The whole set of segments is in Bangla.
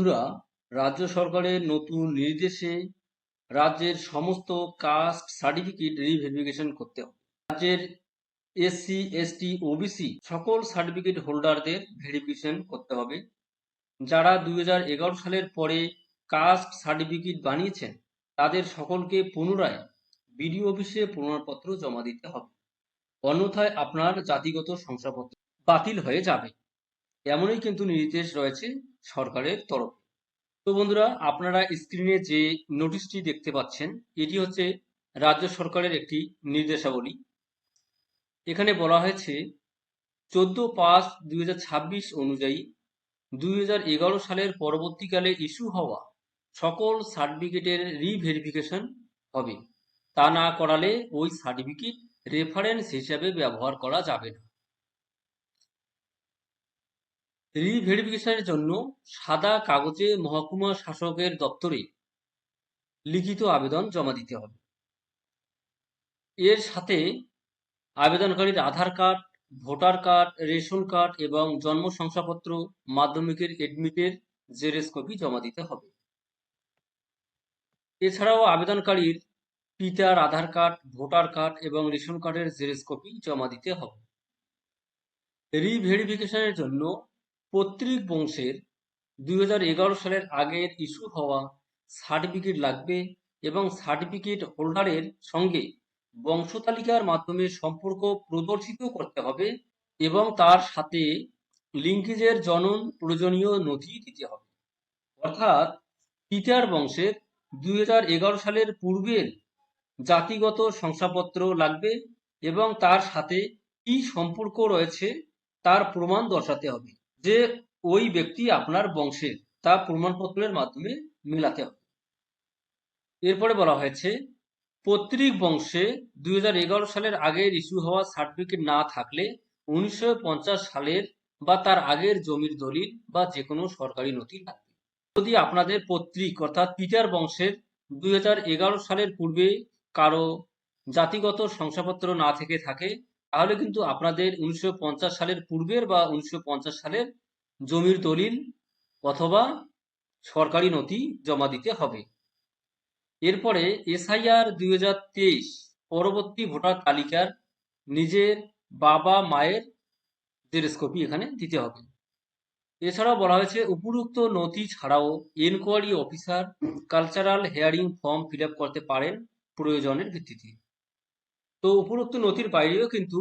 বন্ধুরা, রাজ্য সরকারের নতুন নির্দেশে রাজ্যের সমস্ত কাস্ট সার্টিফিকেট রিভেরিফিকেশন করতে হবে। রাজ্যের এসসি, এসটি, ওবিসি সকল সার্টিফিকেট হোল্ডারদের ভেরিফিকেশন করতে হবে। যারা 2011 সালের পরে কাস্ট সার্টিফিকেট বানিয়েছেন তাদের সকলকে পুনরায় বিডিও অফিসে প্রমাণপত্র জমা দিতে হবে, অন্যথায় আপনার জাতিগত শংসাপত্র বাতিল হয়ে যাবে। এমনই কিন্তু নির্দেশ রয়েছে সরকারের তরফে। তো বন্ধুরা, আপনারা স্ক্রিনে যে নোটিশটি দেখতে পাচ্ছেন এটি হচ্ছে রাজ্য সরকারের একটি নির্দেশাবলী। এখানে বলা হয়েছে 14/5/2026 অনুযায়ী 2011 সালের পরবর্তীকালে ইস্যু হওয়া সকল সার্টিফিকেটের রিভেরিফিকেশন হবে। তা না করালে ওই সার্টিফিকেট রেফারেন্স হিসাবে ব্যবহার করা যাবে না। রিভেরিফিকেশনের জন্য সাদা কাগজে মহকুমা শাসকের দপ্তরে লিখিত আবেদন জমা দিতে হবে। এর সাথে আবেদনকারীর Aadhaar card, voter card, ration card এবং জন্ম শংসাপত্র, মাধ্যমিকের এডমিটের জেরক্স কপি জমা দিতে হবে। এছাড়াও আবেদনকারীর পিতার আধার কার্ড, ভোটার কার্ড এবং রেশন কার্ডের জেরক্স কপি জমা দিতে হবে। রিভেরিফিকেশনের জন্য পৈতৃক বংশের 2011 সালের আগের ইস্যু হওয়া সার্টিফিকেট লাগবে এবং সার্টিফিকেট হোল্ডারের সঙ্গে বংশতালিকার মাধ্যমে সম্পর্ক প্রদর্শিত করতে হবে এবং তার সাথে লিঙ্কেজের জনন প্রয়োজনীয় নথি দিতে হবে। অর্থাৎ পিতার বংশের 2011 সালের পূর্বের জাতিগত শংসাপত্র লাগবে এবং তার সাথে কি সম্পর্ক রয়েছে তার প্রমাণ দর্শাতে হবে, যে ওই ব্যক্তি আপনার বংশের, তা প্রমাণপত্রের মাধ্যমে মেলাতে হবে। এরপরে বলা হয়েছে পৈতৃক বংশে 2011 সালের আগের ইস্যু হওয়া সার্টিফিকেট না থাকলে 1950 সালের বা তার আগের জমির দলিল বা যে কোনো সরকারি নথি লাগবে। যদি আপনাদের পৈতৃক অর্থাৎ পিতার বংশের 2011 সালের পূর্বে কারো জাতিগত শংসাপত্র না থেকে থাকে তাহলে কিন্তু আপনাদের 1950 সালের পূর্বের বা 1950 সালের জমির দলিল অথবা সরকারি নথি জমা দিতে হবে। এরপরে এসআইআর 2023 পরবর্তী ভোটার তালিকার নিজের বাবা মায়ের জেরক্স কপি এখানে দিতে হবে। এছাড়াও বলা হয়েছে উপরোক্ত নথি ছাড়াও enquiry officer cultural hearing form fill up করতে পারেন প্রয়োজনের ভিত্তিতে। তো উপরোক্ত নথির বাইরেও কিন্তু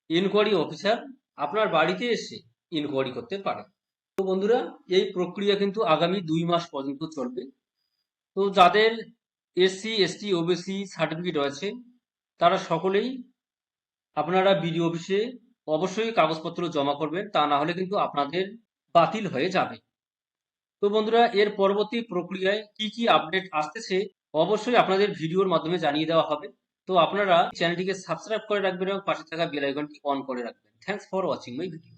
এনকোয়ারি অফিসার আপনার বাড়িতে এসে ইনকোয়ারি করতে পারে। তো বন্ধুরা, এই প্রক্রিয়া কিন্তু আগামী 2 মাস পর্যন্ত চলবে। তো যাদের এসসি, এসটি, ওবিসি সার্টিফিকেট রয়েছে তারা সকলেই আপনারা বিডিও অফিসে অবশ্যই কাগজপত্র জমা করবেন, তা না হলে কিন্তু আপনাদের বাতিল হয়ে যাবে। তো বন্ধুরা, এর পরবর্তী প্রক্রিয়ায় কি কি আপডেট আসতেছে অবশ্যই আপনাদের ভিডিওর মাধ্যমে জানিয়ে দেওয়া হবে। তো আপনারা চ্যানেলটিকে সাবস্ক্রাইব করে রাখবেন এবং পাশে থাকা বেল আইকনটি অন করে রাখবেন। Thanks for watching my video.